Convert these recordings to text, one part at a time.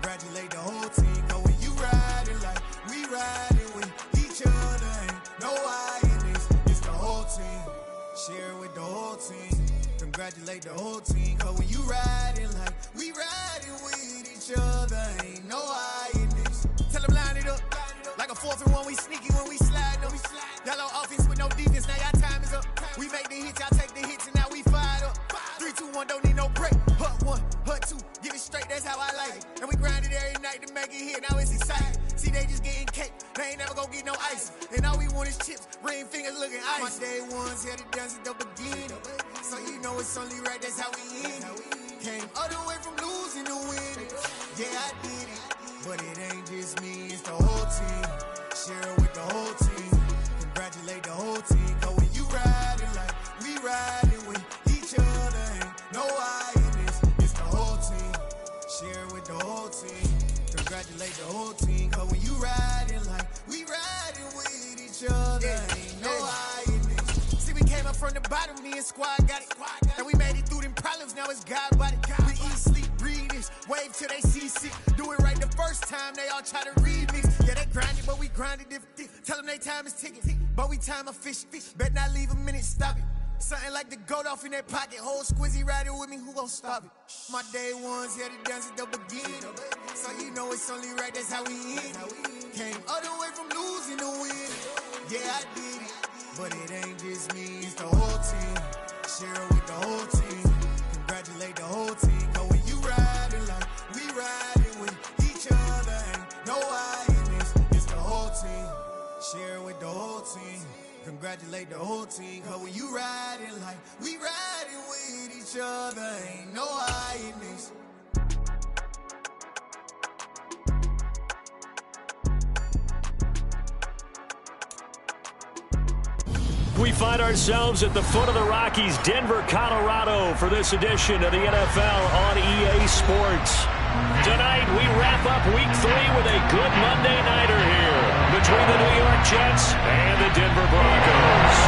Congratulate the whole team, cause when you riding like we riding with each other, ain't no I in this, it's the whole team. Share it with the whole team. Congratulate the whole team, cause when you riding like we riding with each other, ain't no I in this. Tell them line it up, like a 4th and 1, we sneaky when we slide them. Yellow offense with no defense, now y'all time is up. We make the hits, y'all take the hits, and now we fired up. 3, 2, 1, don't need no break. Hut 1, hut 2, give it straight, that's how I like it. And we grind it every night to make it hit, now it's exciting. See, they just getting cake, they ain't never gonna get no ice. And all we want is chips, ring fingers looking ice. My day ones here to dance at the beginning, so you know it's only right, that's how we end. Came all the way from losing to winning. Yeah, I did it, but it ain't just me, it's the whole team. Share it with the whole team. Congratulate the whole team, cause when you riding like we riding with each other, ain't no I in this, it's the whole team. Share it with the whole team. Congratulate the whole team, cause when you riding like we riding with each other, ain't no I in this. See, we came up from the bottom, me and squad got it. And we made it through them problems, now it's God body. We eat, sleep, breathe this, wave till they see sick. Do it right the first time, they all try to remix. Yeah, they grinded, but we grinded different. Tell them they time is ticking, but we time a fish. Bet not leave a minute, stop it. Something like the goat off in their pocket. Whole squizzy riding with me, who gon' stop it? My day ones here to dance at the beginning, so you know it's only right, that's how we end. Came all the way from losing to winning. Yeah, I did it, but it ain't just me, it's the whole team. Share it with the whole team. Congratulate the whole team, cause when you riding like we riding with each other, ain't no I in this, it's the whole team. Share it with the whole team. Congratulate the whole team, cause when you riding like we riding with each other, ain't no I in this. We find ourselves at the foot of the Rockies, Denver, Colorado, for this edition of the NFL on EA Sports. Tonight, we wrap up Week 3 with a good Monday nighter here between the New York Jets and the Denver Broncos.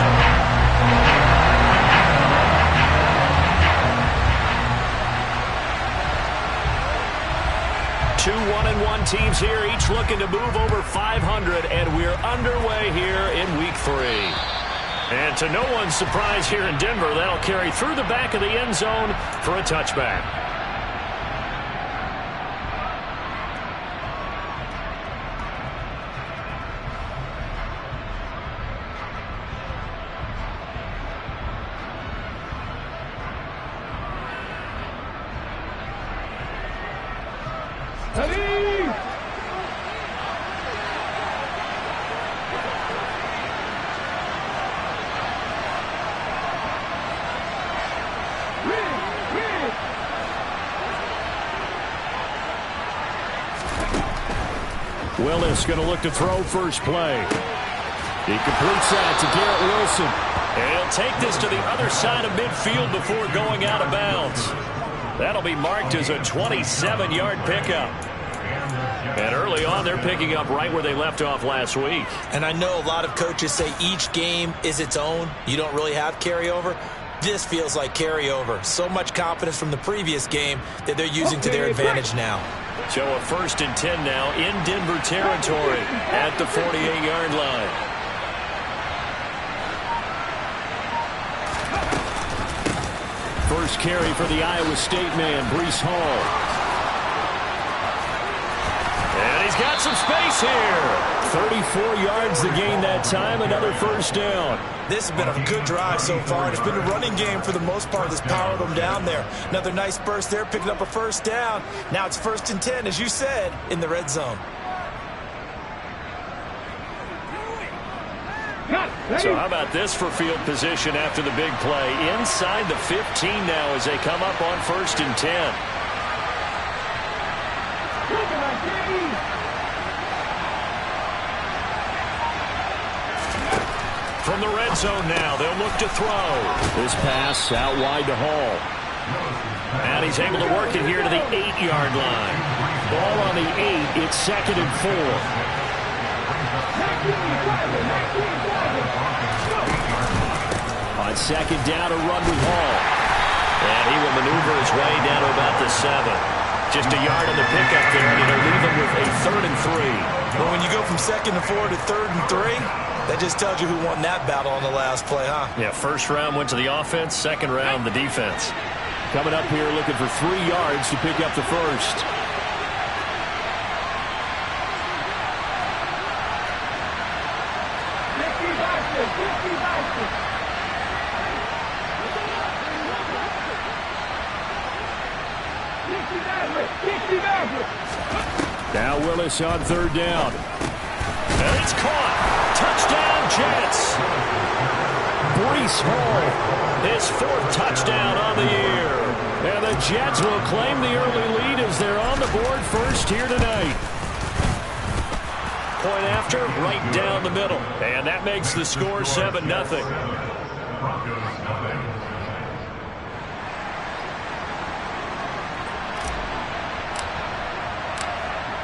2 1-1 teams here, each looking to move over 500, and we're underway here in Week 3. And to no one's surprise here in Denver, that'll carry through the back of the end zone for a touchback. Willis going to look to throw first play. He completes that to Garrett Wilson. And he'll take this to the other side of midfield before going out of bounds. That'll be marked as a 27-yard pickup. And early on, they're picking up right where they left off last week. And I know a lot of coaches say each game is its own. You don't really have carryover. This feels like carryover. So much confidence from the previous game that they're using to their advantage now. So a 1st and 10 now in Denver territory at the 48-yard line. First carry for the Iowa State man, Breece Hall. And he's got some space here. 34 yards to gain that time, another first down. This has been a good drive so far. It's been a running game for the most part that's powered them down there. Another nice burst there, picking up a first down. Now it's 1st and 10, as you said, in the red zone. So how about this for field position after the big play? Inside the 15 now as they come up on 1st and 10. From the red zone now, they'll look to throw. This pass out wide to Hall. And he's able to work it here to the 8-yard line. Ball on the 8, it's 2nd and 4. On 2nd down, a run with Hall. And he will maneuver his way down to about the 7. Just a yard on the pickup there, and he 2nd and 4 to 3rd and 3. That just tells you who won that battle on the last play, huh? Yeah, first round went to the offense, second round the defense. Coming up here looking for 3 yards to pick up the first. Now Willis on 3rd down. And it's caught. Touchdown, Jets. Breece Hall, his 4th touchdown on the year. And the Jets will claim the early lead as they're on the board first here tonight. Point after, right down the middle. And that makes the score 7-0.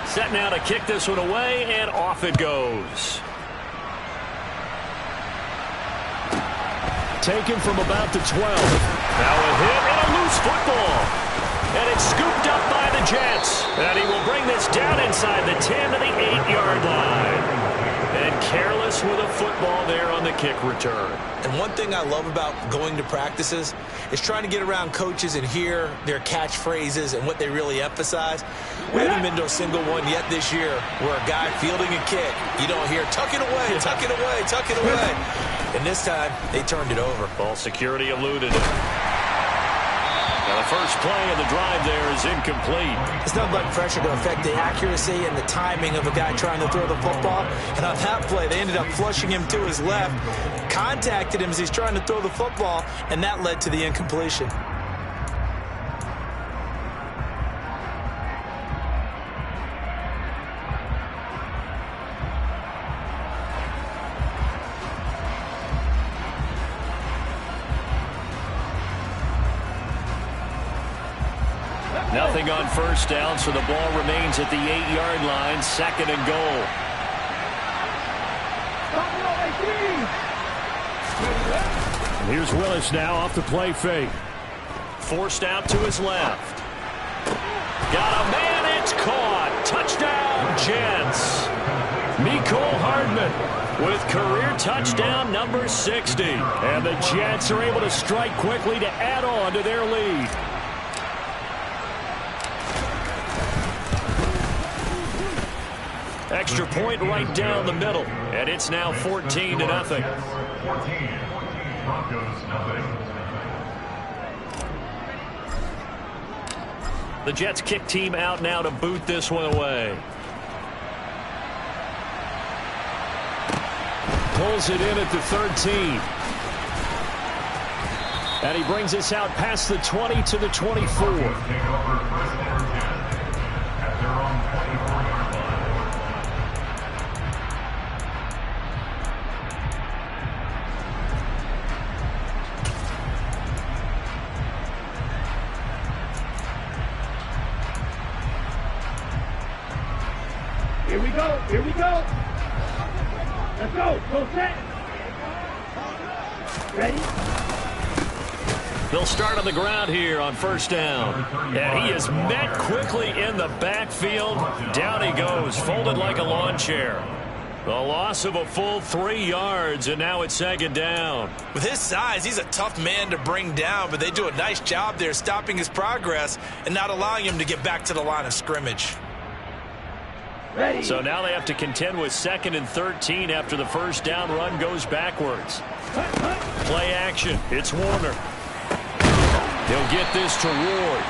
Set now to kick this one away, and off it goes. Taken from about the 12. Now a hit and a loose football. And it's scooped up by the Jets. And he will bring this down inside the 10 to the 8-yard line. And careless with a football there on the kick return. And one thing I love about going to practices is trying to get around coaches and hear their catchphrases and what they really emphasize. We haven't been to a single one yet this year where a guy fielding a kick, you don't hear, tuck it away, tuck it away, tuck it away. And this time, they turned it over. Ball security eluded it. Now the first play of the drive there is incomplete. It's not letting pressure to affect the accuracy and the timing of a guy trying to throw the football. And on that play, they ended up flushing him to his left, contacted him as he's trying to throw the football, and that led to the incompletion. Nothing on first down, so the ball remains at the 8-yard line, 2nd and goal. And here's Willis now off the play fake. Forced out to his left. Got a man, it's caught. Touchdown, Jets. Mecole Hardman with career touchdown number 60. And the Jets are able to strike quickly to add on to their lead. Extra point right down the middle, and it's now 14-0. The Jets kick team out now to boot this one away. Pulls it in at the 13. And he brings us out past the 20 to the 24. Here we go. Let's go. Go set. Ready? They'll start on the ground here on first down. And he is met quickly in the backfield. Down he goes, folded like a lawn chair. The loss of a full 3 yards, and now it's 2nd down. With his size, he's a tough man to bring down, but they do a nice job there stopping his progress and not allowing him to get back to the line of scrimmage. Ready. So now they have to contend with 2nd and 13 after the first down run goes backwards. Play action. It's Warner. He'll get this to Ward.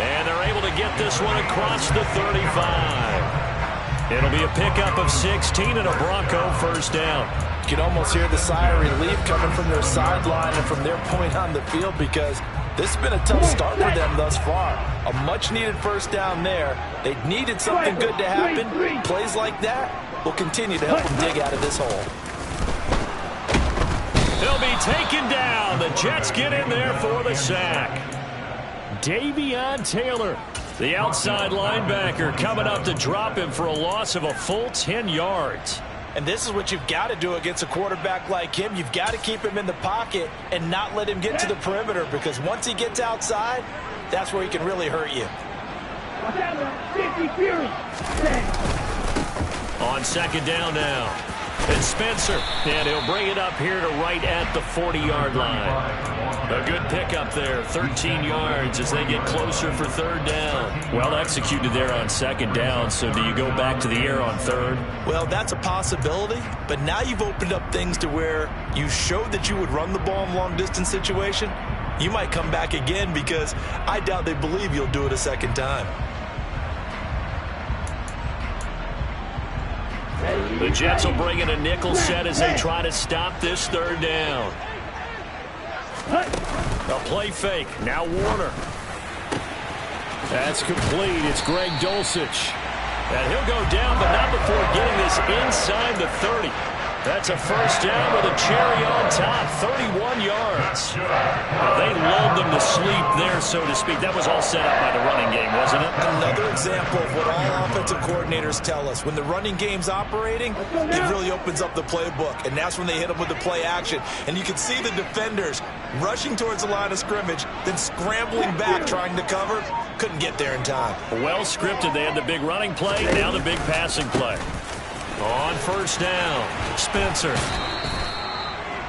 And they're able to get this one across the 35. It'll be a pickup of 16 and a Bronco first down. You can almost hear the sigh of relief coming from their sideline and from their point on the field because this has been a tough start for them thus far. A much-needed first down there. They needed something good to happen. Plays like that will continue to help them dig out of this hole. He'll be taken down. The Jets get in there for the sack. Davion Taylor, the outside linebacker, coming up to drop him for a loss of a full 10 yards. And this is what you've got to do against a quarterback like him. You've got to keep him in the pocket and not let him get to the perimeter because once he gets outside, that's where he can really hurt you. On second down now. It's Spencer, and he'll bring it up here to right at the 40-yard line. A good pickup there, 13 yards as they get closer for third down. Well executed there on second down, so do you go back to the air on third? Well, that's a possibility, but now you've opened up things to where you showed that you would run the ball in long-distance situation. You might come back again because I doubt they believe you'll do it a second time. The Jets will bring in a nickel set as they try to stop this third down. A play fake. Now Warner. That's complete. It's Greg Dulcich. And he'll go down, but not before getting this inside the 30. That's a first down with a cherry on top, 31 yards. Well, they lulled them to sleep there, so to speak. That was all set up by the running game, wasn't it? Another example of what all offensive coordinators tell us. When the running game's operating, it really opens up the playbook, and that's when they hit them with the play action. And you can see the defenders rushing towards the line of scrimmage, then scrambling back trying to cover. Couldn't get there in time. Well scripted. They had the big running play, now the big passing play. On first down, Spencer.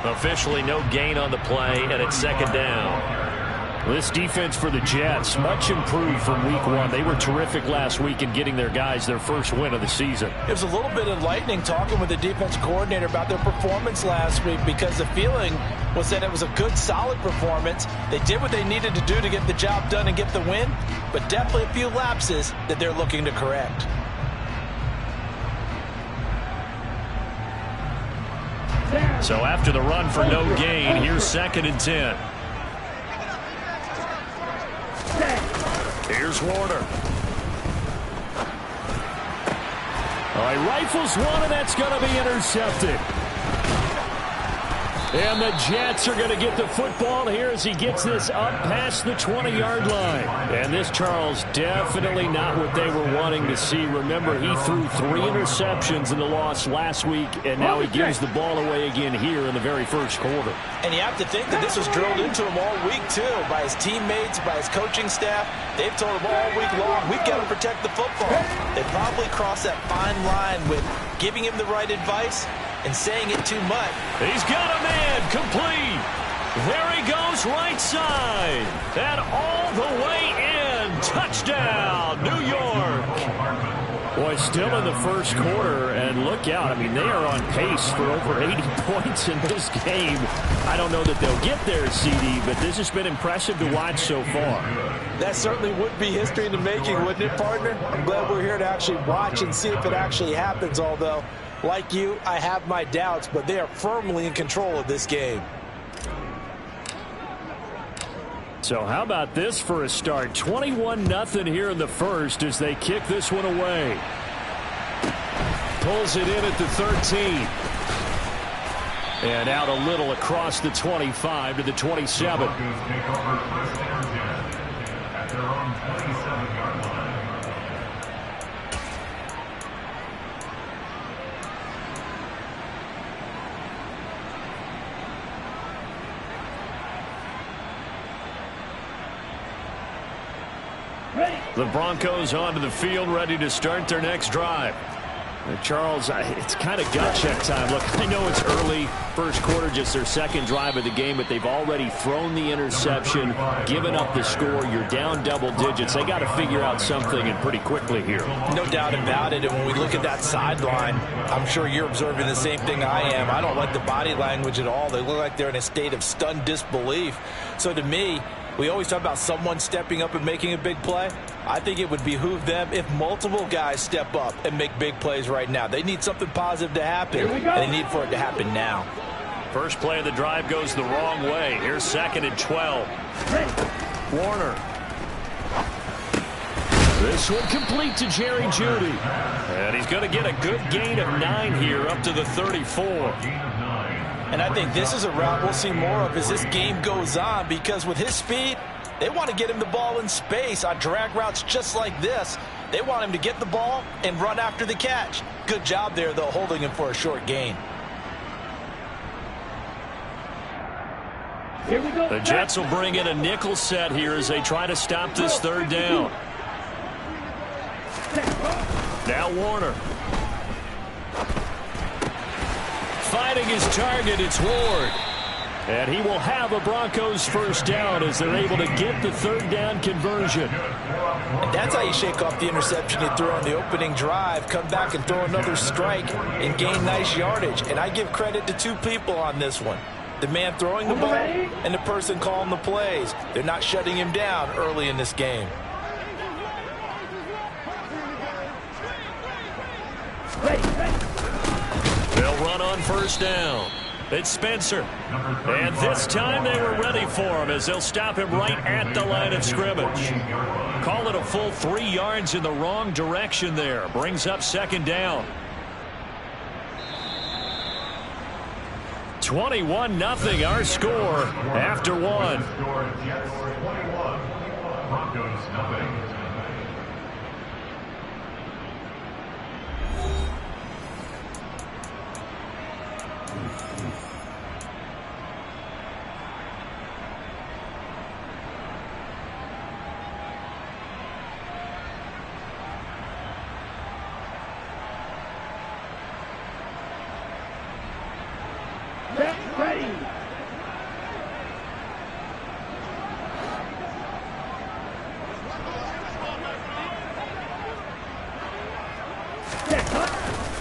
Officially no gain on the play, and it's second down. This defense for the Jets, much improved from week one. They were terrific last week in getting their guys their first win of the season. It was a little bit enlightening talking with the defense coordinator about their performance last week, because the feeling was that it was a good, solid performance. They did what they needed to do to get the job done and get the win, but definitely a few lapses that they're looking to correct. So after the run for no gain, here's second and 10. Here's Warner. All right, rifles one, and that's going to be intercepted. And the Jets are going to get the football here as he gets this up past the 20-yard line. And this, Charles, definitely not what they were wanting to see. Remember, he threw 3 interceptions in the loss last week, and now he gives the ball away again here in the very first quarter. And you have to think that this was drilled into him all week, too, by his teammates, by his coaching staff. They've told him all week long, we've got to protect the football. They probably crossed that fine line with giving him the right advice and saying it too much. He's got a man complete. There he goes right side. And all the way in. Touchdown, New York. Boy, still in the first quarter, and look out. I mean, they are on pace for over 80 points in this game. I don't know that they'll get there, CD, but this has been impressive to watch so far. That certainly would be history in the making, wouldn't it, partner? I'm glad we're here to actually watch and see if it actually happens, although, like you, I have my doubts, but they are firmly in control of this game. So how about this for a start? 21-0 here in the first as they kick this one away. Pulls it in at the 13. And out a little across the 25 to the 27. The Broncos onto the field, ready to start their next drive. Charles, it's kind of gut check time. Look, I know it's early, first quarter, just their second drive of the game, but they've already thrown the interception, given up the score. You're down double digits. They got to figure out something, and pretty quickly here. No doubt about it, and when we look at that sideline, I'm sure you're observing the same thing I am. I don't like the body language at all. They look like they're in a state of stunned disbelief. So to me, we always talk about someone stepping up and making a big play. I think it would behoove them if multiple guys step up and make big plays right now. They need something positive to happen, and they need for it to happen now. First play of the drive goes the wrong way. Here's second and 12. Warner. This one complete to Jerry Jeudy. And he's going to get a good gain of 9 here up to the 34. And I think this is a route we'll see more of as this game goes on, because with his speed, they want to get him the ball in space on drag routes just like this. They want him to get the ball and run after the catch. Good job there, though, holding him for a short gain. Here we go. The Jets will bring in a nickel set here as they try to stop this third down. Now Warner. finding his target. It's Ward. And he will have a Broncos first down as they're able to get the third down conversion. And that's how you shake off the interception you threw on the opening drive, come back and throw another strike and gain nice yardage. And I give credit to two people on this one. The man throwing the ball and the person calling the plays. They're not shutting him down early in this game. They'll run on first down. It's Spencer. And this time they were ready for him as they'll stop him right at the line of scrimmage. Call it a full 3 yards in the wrong direction there. Brings up second down. 21-0 our score after one. Broncos nothing.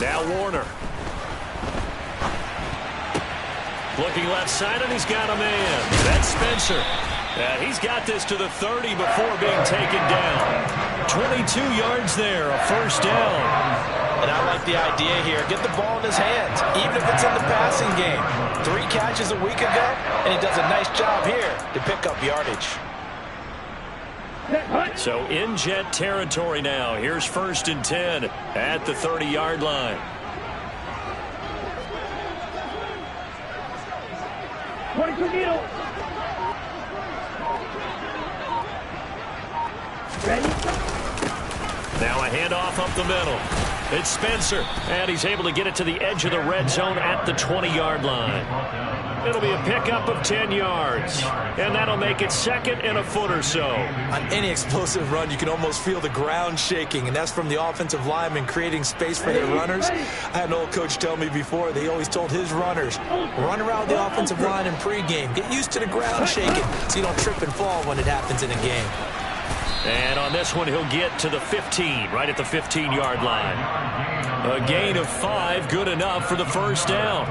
Now Warner. Looking left side, and he's got a man. That's Spencer. He's got this to the 30 before being taken down. 22 yards there, a first down. And I like the idea here. Get the ball in his hands, even if it's in the passing game. 3 catches a week ago, and he does a nice job here to pick up yardage. So in Jet territory now. Here's 1st and 10 at the 30-yard line. Now a handoff up the middle. It's Spencer, and he's able to get it to the edge of the red zone at the 20-yard line. It'll be a pickup of 10 yards, and that'll make it 2nd and a foot or so. On any explosive run, you can almost feel the ground shaking, and that's from the offensive linemen creating space for their runners. I had an old coach tell me before, they always told his runners, run around the offensive line in pregame. Get used to the ground shaking so you don't trip and fall when it happens in a game. And on this one, he'll get to the 15, right at the 15-yard line. A gain of 5, good enough for the first down.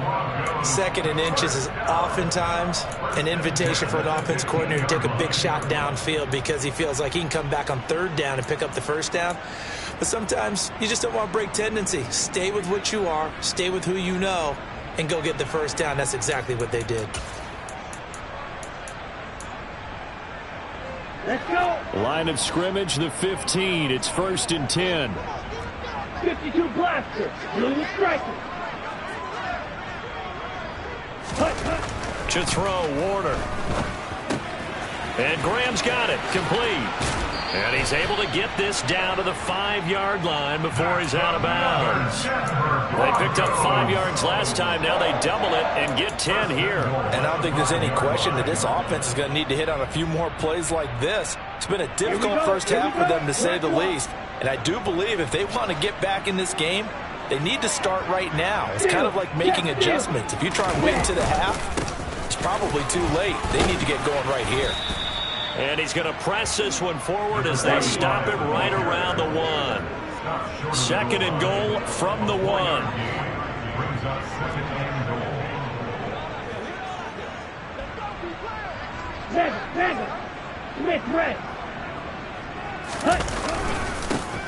2nd and inches is oftentimes an invitation for an offense coordinator to take a big shot downfield because he feels like he can come back on 3rd down and pick up the first down. But sometimes you just don't want to break tendency. Stay with what you are, stay with who you know, and go get the first down. That's exactly what they did. Let's go. Line of scrimmage, the 15. It's 1st and 10. 52 blaster. Dealing with striker. To throw, Warner. And Graham's got it, complete. And he's able to get this down to the 5-yard line before he's out of bounds. They picked up 5 yards last time. Now they double it and get 10 here. And I don't think there's any question that this offense is going to need to hit on a few more plays like this. It's been a difficult first half for them, to say the least. And I do believe if they want to get back in this game, they need to start right now. It's kind of like making adjustments. If you try and wait into the half, it's probably too late. They need to get going right here. And he's going to press this one forward as they stop him right around the 1. 2nd and goal from the 1.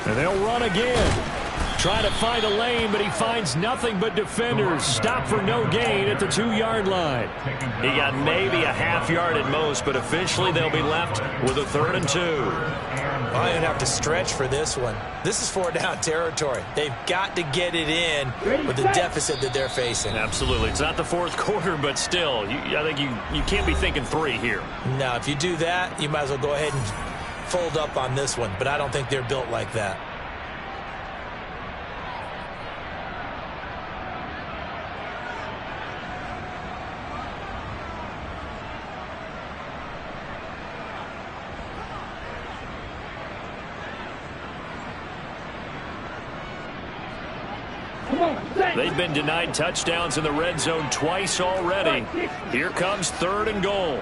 And they'll run again. Trying to find a lane, but he finds nothing but defenders. Stop for no gain at the 2-yard line. He got maybe a half yard at most, but eventually they'll be left with a 3rd and 2. I don't have to stretch for this one. This is 4-down territory. They've got to get it in with the deficit that they're facing. Absolutely. It's not the 4th quarter, but still, I think you can't be thinking 3 here. No, if you do that, you might as well go ahead and fold up on this one, but I don't think they're built like that. They've been denied touchdowns in the red zone twice already. Here comes 3rd and goal.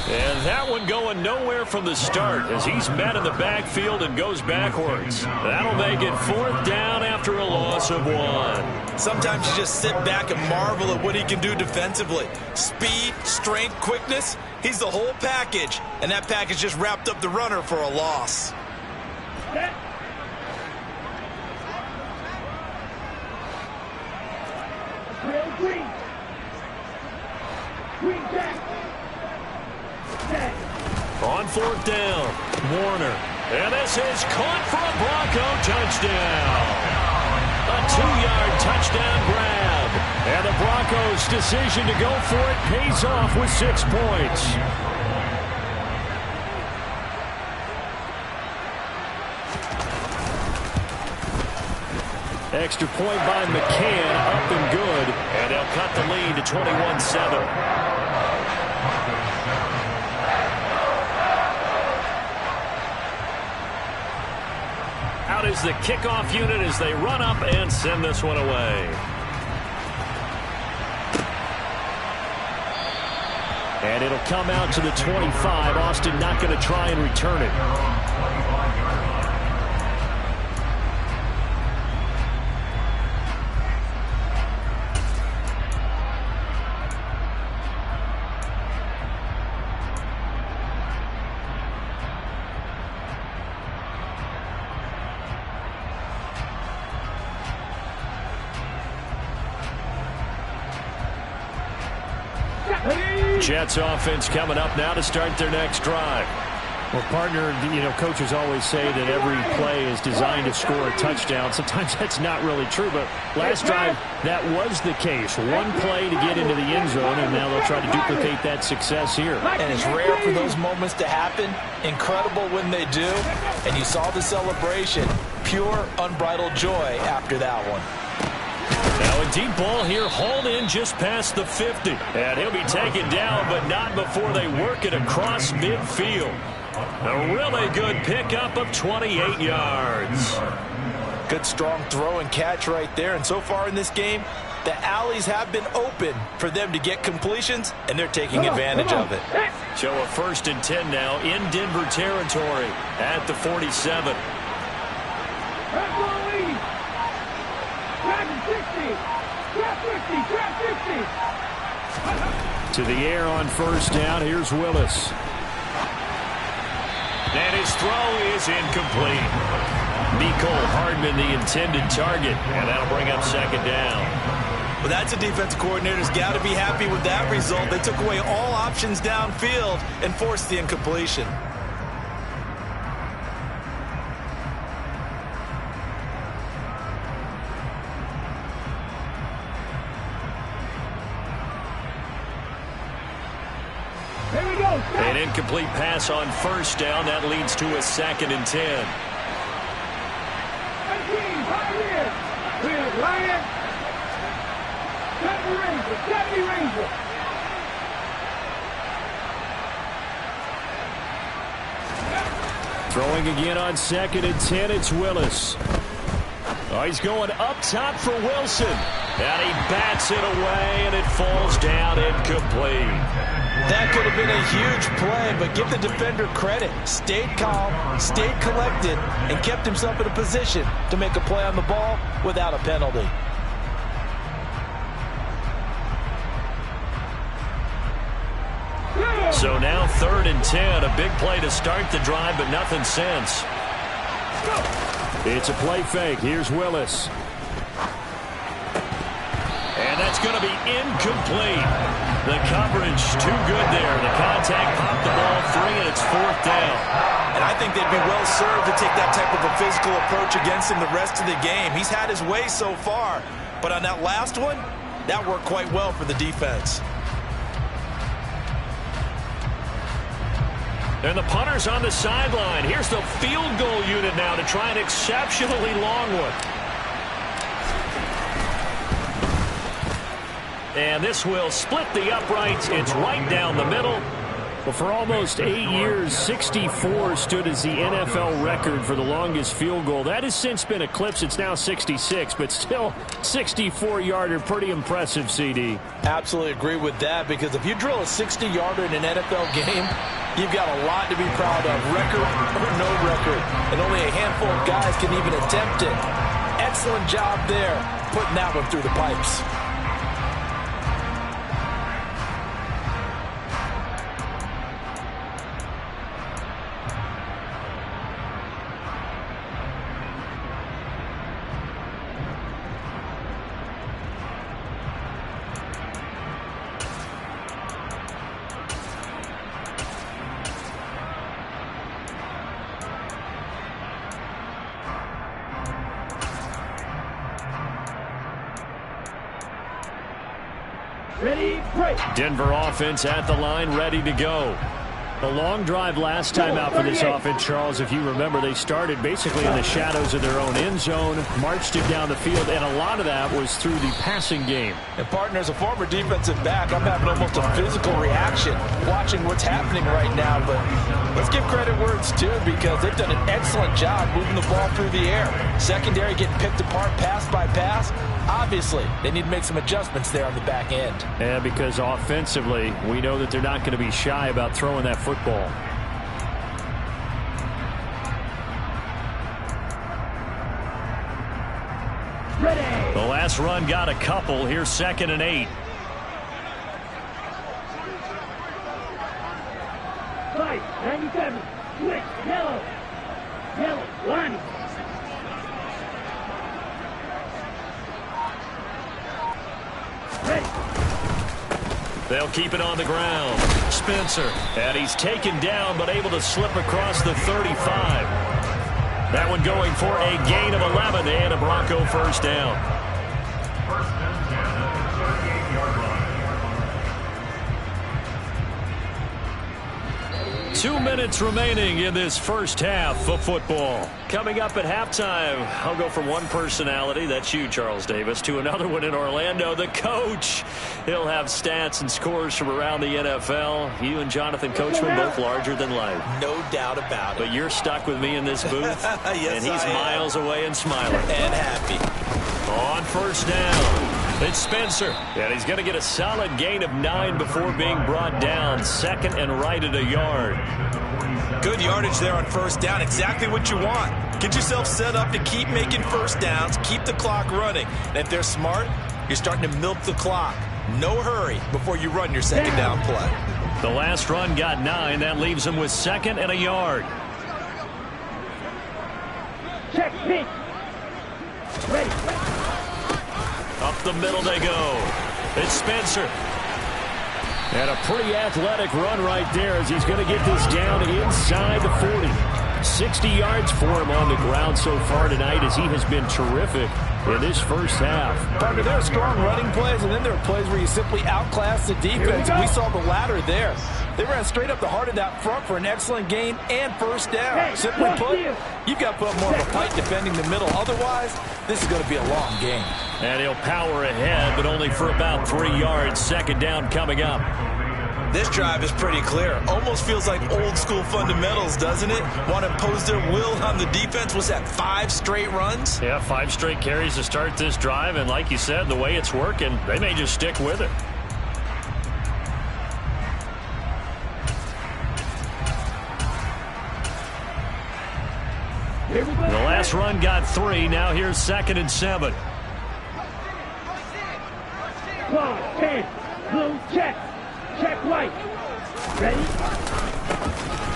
And that one going nowhere from the start as he's met in the backfield and goes backwards. That'll make it 4th down after a loss of 1. Sometimes you just sit back and marvel at what he can do defensively. Speed, strength, quickness, he's the whole package. And that package just wrapped up the runner for a loss. On 4th down, Warner. And this is caught for a Bronco touchdown. A 2-yard touchdown grab. And the Broncos' decision to go for it pays off with 6 points. Extra point by McCann, up and good. And they'll cut the lead to 21-7. Out is the kickoff unit as they run up and send this one away. And it'll come out to the 25. Austin not going to try and return it. Jets offense coming up now to start their next drive. Well, partner, coaches always say that every play is designed to score a touchdown. Sometimes that's not really true, but last drive, that was the case. One play to get into the end zone, and now they'll try to duplicate that success here. And it's rare for those moments to happen. Incredible when they do. And you saw the celebration. Pure, unbridled joy after that one. Now a deep ball here, hauled in just past the 50. And he'll be taken down, but not before they work it across midfield. A really good pickup of 28 yards. Good strong throw and catch right there. And so far in this game, the alleys have been open for them to get completions, and they're taking advantage of it. So a 1st and 10 now in Denver territory at the 47. To the air on 1st down. Here's Willis. And his throw is incomplete. Mecole Hardman, the intended target, and that'll bring up 2nd down. Well, that's a defensive coordinator's got to be happy with that result. They took away all options downfield and forced the incompletion. An incomplete pass on 1st down. That leads to a 2nd and 10. Throwing again on 2nd and 10. It's Willis. Oh, he's going up top for Wilson. And he bats it away, and it falls down incomplete. That could have been a huge play, but give the defender credit. Stayed calm, stayed collected, and kept himself in a position to make a play on the ball without a penalty. So now 3rd and 10. A big play to start the drive, but nothing since. It's a play fake. Here's Willis. And that's going to be incomplete. The coverage too good there. The contact popped the ball free, and it's 4th down. And I think they'd be well served to take that type of a physical approach against him the rest of the game. He's had his way so far, but on that last one, that worked quite well for the defense. And the punter's on the sideline. Here's the field goal unit now to try an exceptionally long one. And this will split the uprights. It's right down the middle. Well, for almost 8 years, 64 stood as the NFL record for the longest field goal. That has since been eclipsed. It's now 66, but still 64-yarder. Pretty impressive, CD. Absolutely agree with that, because if you drill a 60-yarder in an NFL game, you've got a lot to be proud of, record or no record. And only a handful of guys can even attempt it. Excellent job there, putting that one through the pipes. Ready, break. Denver offense at the line, ready to go. The long drive last time out for this offense, Charles, if you remember, they started basically in the shadows of their own end zone, marched it down the field, and a lot of that was through the passing game. And, partner, as a former defensive back, I'm having almost a physical reaction watching what's happening right now. But let's give credit where it's due, because they've done an excellent job moving the ball through the air. Secondary getting picked apart pass by pass. Obviously, they need to make some adjustments there on the back end. Yeah, because offensively, we know that they're not going to be shy about throwing that football. Ready. The last run got a couple. Here's 2nd and 8. Fight, 97. Switch, yellow. Yellow, one. Ready. They'll keep it on the ground. Spencer, and he's taken down but able to slip across the 35. That one going for a gain of 11 and a Bronco first down. 2 minutes remaining in this first half of football. Coming up at halftime, I'll go from one personality, that's you, Charles Davis, to another one in Orlando, the coach. He'll have stats and scores from around the NFL. You and Jonathan Coachman both larger than life. No doubt about it. But you're stuck with me in this booth, yes, and he's miles away and smiling. And happy. On first down, it's Spencer. And he's going to get a solid gain of 9 before being brought down. 2nd and right at a yard. Good yardage there on first down. Exactly what you want. Get yourself set up to keep making first downs, keep the clock running. And if they're smart, you're starting to milk the clock. No hurry before you run your second down play. The last run got 9. That leaves him with 2nd and a yard. Check, pitch. Ready. Up the middle they go. It's Spencer. And a pretty athletic run right there as he's going to get this down inside the 40. 60 yards for him on the ground so far tonight as he has been terrific in this first half. Partner, there are strong running plays, and then there are plays where you simply outclass the defense. We saw the latter there. They ran straight up the heart of that front for an excellent gain and first down. Simply put, you've got to put up more of a fight defending the middle. Otherwise, this is going to be a long game. And he'll power ahead, but only for about 3 yards. 2nd down coming up. This drive is pretty clear. Almost feels like old school fundamentals, doesn't it? Want to impose their will on the defense. Was that 5 straight runs? Yeah, 5 straight carries to start this drive. And like you said, the way it's working, they may just stick with it. The last run got 3. Now here's 2nd and 7. Claw, 10. Blue, check. Check right. Ready?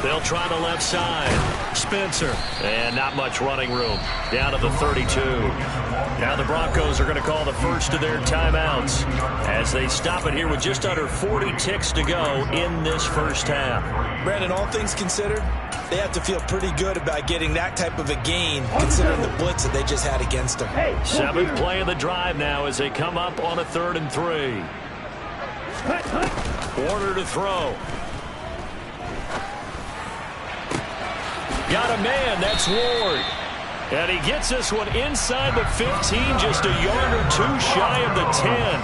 They'll try the left side. Spencer. And not much running room. Down to the 32. Now the Broncos are going to call the first of their timeouts as they stop it here with just under 40 ticks to go in this first half. Brandon, all things considered, they have to feel pretty good about getting that type of a gain considering the blitz that they just had against them. 7th play of the drive now as they come up on a 3rd and 3. Warner to throw. Got a man. That's Ward. And he gets this one inside the 15, just a yard or 2 shy of the 10.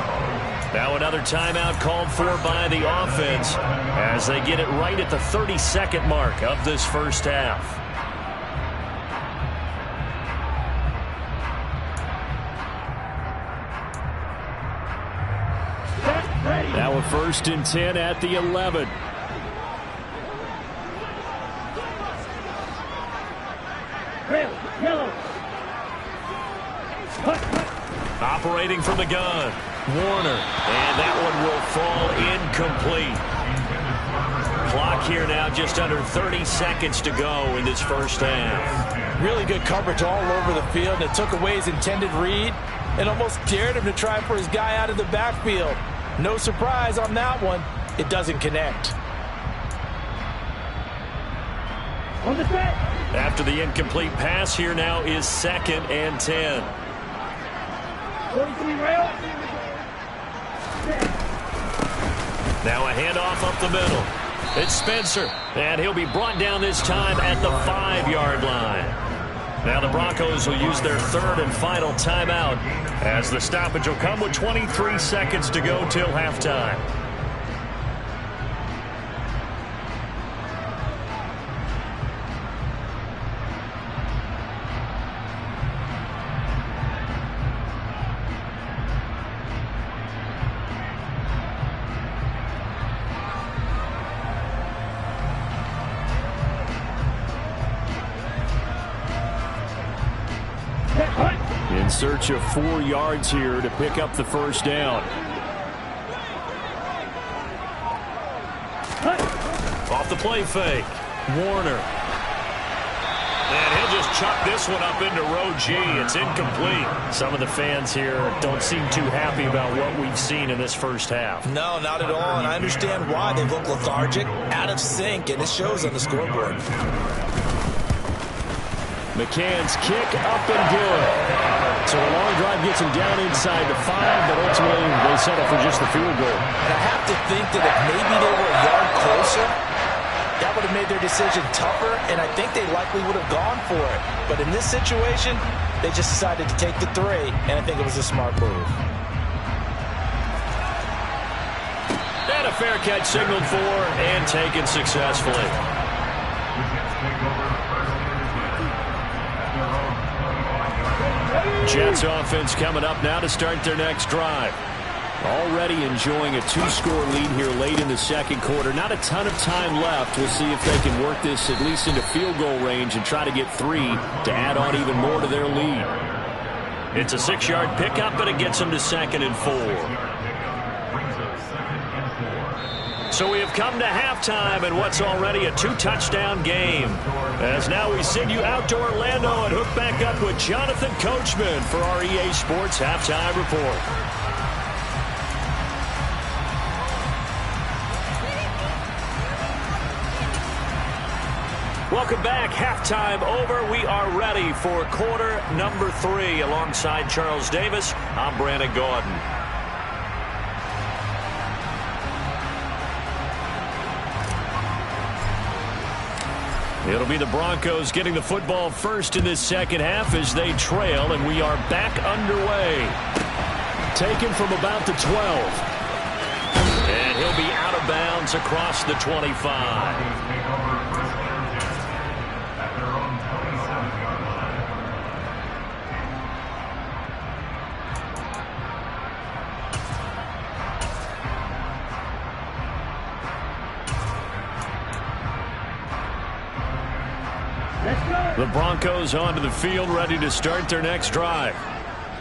Now another timeout called for by the offense as they get it right at the 30-second mark of this first half. Now a 1st and 10 at the 11. Operating from the gun, Warner, and that one will fall incomplete. Clock here now just under 30 seconds to go in this first half. Really good coverage all over the field. It took away his intended read and almost dared him to try for his guy out of the backfield. No surprise on that one. It doesn't connect. On the set. After the incomplete pass, here now is 2nd and 10. 43 rail. Now a handoff up the middle. It's Spencer, and he'll be brought down this time at the 5-yard line. Now the Broncos will use their 3rd and final timeout as the stoppage will come with 23 seconds to go till halftime. In search of 4 yards here to pick up the first down. Off the play fake, Warner. And he'll just chuck this one up into row G. It's incomplete. Some of the fans here don't seem too happy about what we've seen in this first half. No, not at all, and I understand why. They look lethargic, out of sync, and it shows on the scoreboard. McCann's kick up and good. So a long drive gets him down inside the 5, but ultimately they settle for just the field goal. And I have to think that if maybe they were a yard closer, that would have made their decision tougher, and I think they likely would have gone for it. But in this situation, they just decided to take the 3, and I think it was a smart move. And a fair catch signaled for and taken successfully. Jets offense coming up now to start their next drive. Already enjoying a 2-score lead here late in the second quarter. Not a ton of time left. We'll see if they can work this at least into field goal range and try to get 3 to add on even more to their lead. It's a 6-yard pickup, but it gets them to 2nd and 4. So we have come to halftime in what's already a 2-touchdown game. As now we send you out to Orlando and hook back up with Jonathan Coachman for our EA Sports Halftime Report. Welcome back. Halftime over. We are ready for quarter number 3. Alongside Charles Davis, I'm Brandon Gordon. It'll be the Broncos getting the football first in this second half as they trail, and we are back underway. Taken from about the 12. And he'll be out of bounds across the 25. The Broncos onto the field, ready to start their next drive.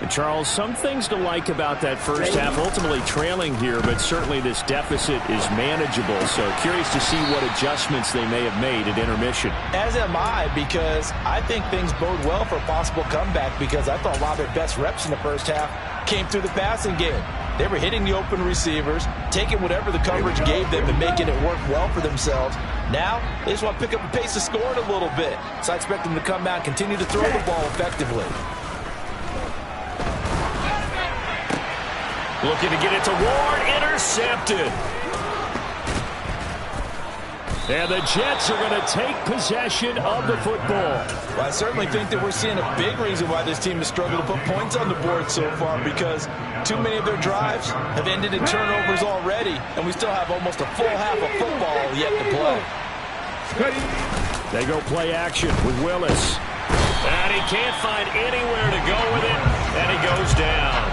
And Charles, some things to like about that first half. Ultimately trailing here, but certainly this deficit is manageable. So curious to see what adjustments they may have made at intermission. As am I, because I think things bode well for a possible comeback, because I thought a lot of their best reps in the first half came through the passing game. They were hitting the open receivers, taking whatever the coverage gave them and making it work well for themselves. Now, they just want to pick up the pace of scoring a little bit. So I expect them to come out and continue to throw the ball effectively. Looking to get it to Ward, intercepted. And the Jets are going to take possession of the football. Well, I certainly think that we're seeing a big reason why this team has struggled to put points on the board so far, because too many of their drives have ended in turnovers already, and we still have almost a full half of football yet to play. They go play action with Willis. And he can't find anywhere to go with it, and he goes down.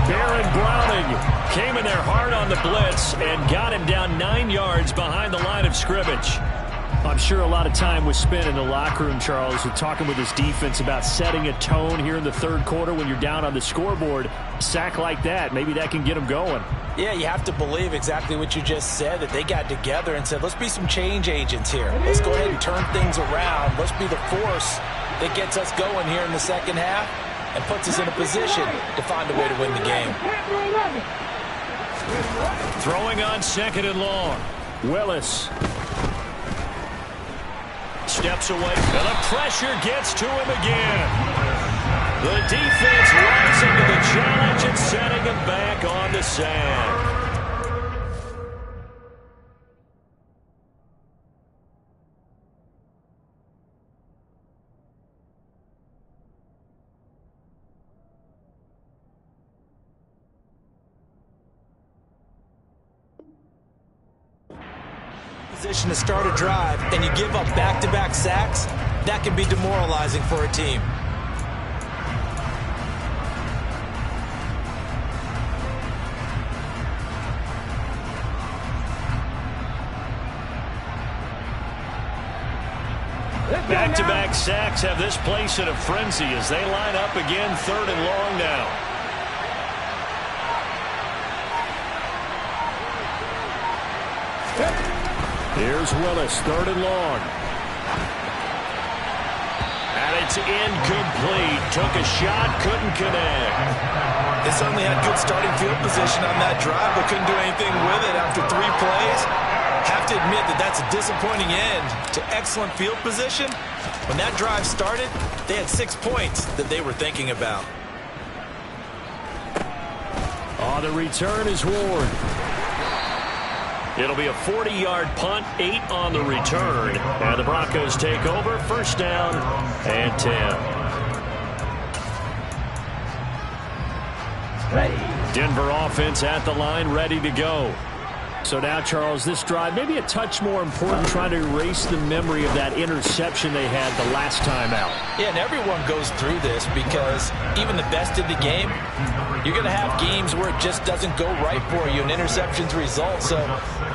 Baron Browning came in there hard on the blitz and got him down 9 yards behind the line of scrimmage. I'm sure a lot of time was spent in the locker room, Charles, with talking with his defense about setting a tone here in the third quarter when you're down on the scoreboard. Sack like that, maybe that can get them going. Yeah, you have to believe exactly what you just said, that they got together and said, let's be some change agents here. Let's go ahead and turn things around. Let's be the force that gets us going here in the second half and puts us in a position to find a way to win the game. Throwing on second and long. Willis steps away, and the pressure gets to him again. The defense rising to the challenge and setting him back on the sand. Position to start a drive, and you give up back-to-back sacks, that can be demoralizing for a team. Back-to-back sacks have this place in a frenzy as they line up again, third and long now. Here's Willis, third and long. And it's incomplete. Took a shot, couldn't connect. They certainly had good starting field position on that drive, but couldn't do anything with it after 3 plays. Have to admit that that's a disappointing end to excellent field position. When that drive started, they had 6 points that they were thinking about. On the return is Ward. It'll be a 40-yard punt, 8 on the return. And the Broncos take over, first down and 10. Denver offense at the line, ready to go. So now, Charles, this drive, maybe a touch more important, trying to erase the memory of that interception they had the last time out. Yeah, and everyone goes through this because even the best in the game, you're going to have games where it just doesn't go right for you and interceptions result. So,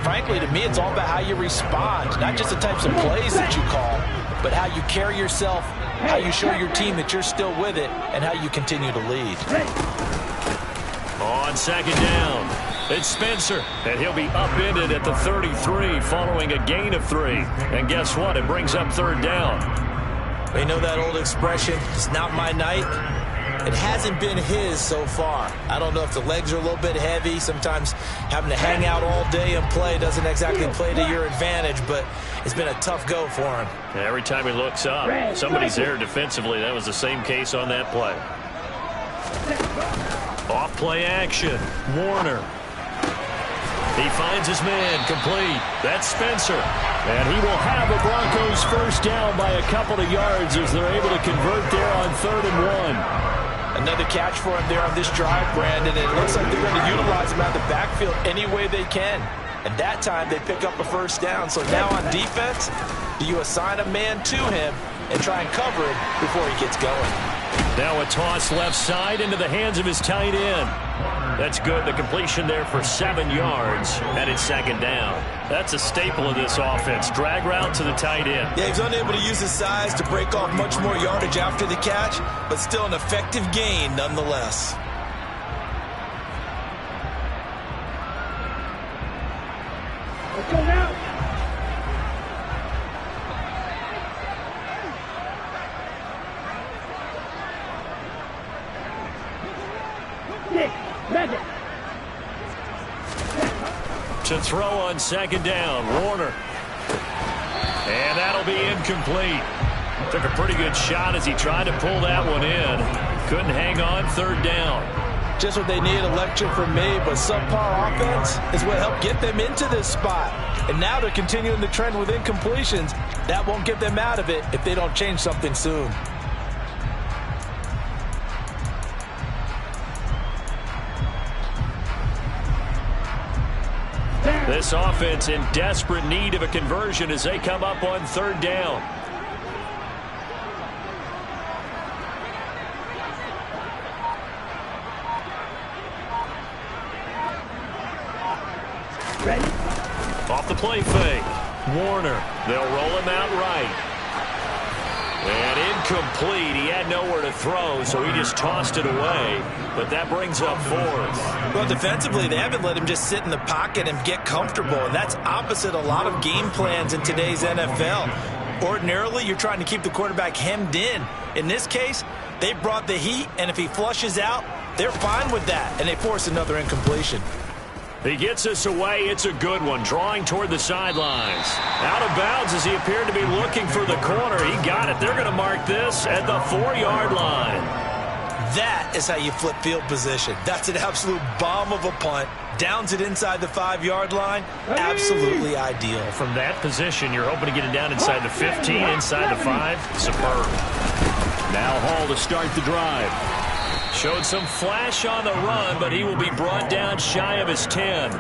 frankly, to me, it's all about how you respond, not just the types of plays that you call, but how you carry yourself, how you show your team that you're still with it, and how you continue to lead. On second down, it's Spencer, and he'll be upended at the 33 following a gain of 3. And guess what? It brings up third down. They know that old expression, it's not my night. It hasn't been his so far. I don't know if the legs are a little bit heavy. Sometimes having to hang out all day and play doesn't exactly play to your advantage, but it's been a tough go for him. Every time he looks up, somebody's there defensively. That was the same case on that play. Off play action, Warner. He finds his man, complete. That's Spencer. And he will have the Broncos first down by a couple of yards as they're able to convert there on 3rd and 1. Another catch for him there on this drive, Brandon. It looks like they're going to utilize him out of the backfield any way they can. And that time they pick up a first down. So now on defense, do you assign a man to him and try and cover him before he gets going? Now a toss left side into the hands of his tight end. That's good. The completion there for 7 yards, and it's second down. That's a staple of this offense. Drag route to the tight end. Yeah, he's unable to use his size to break off much more yardage after the catch, but still an effective gain nonetheless. Let's go now. To throw on second down, Warner. And that'll be incomplete. Took a pretty good shot as he tried to pull that one in. Couldn't hang on, third down. Just what they need, a lecture from me, but subpar offense is what helped get them into this spot. And now they're continuing the trend with incompletions. That won't get them out of it if they don't change something soon. This offense in desperate need of a conversion as they come up on 3rd down. Ready? Off the play fake. Warner. They'll roll him out right. And incomplete. He had nowhere to throw, so he just tossed it away. But that brings up 4th. Well, defensively, they haven't let him just sit in the pocket and get comfortable, and that's opposite a lot of game plans in today's NFL. Ordinarily, you're trying to keep the quarterback hemmed in. In this case, they brought the heat, and if he flushes out, they're fine with that, and they force another incompletion. He gets us away. It's a good one. Drawing toward the sidelines. Out of bounds as he appeared to be looking for the corner. He got it. They're going to mark this at the 4-yard line. That is how you flip field position. That's an absolute bomb of a punt. Downs it inside the 5-yard line. Absolutely ideal. From that position, you're hoping to get it down inside the 15, inside the 5. Superb. Now Hall to start the drive. Showed some flash on the run, but he will be brought down shy of his 10.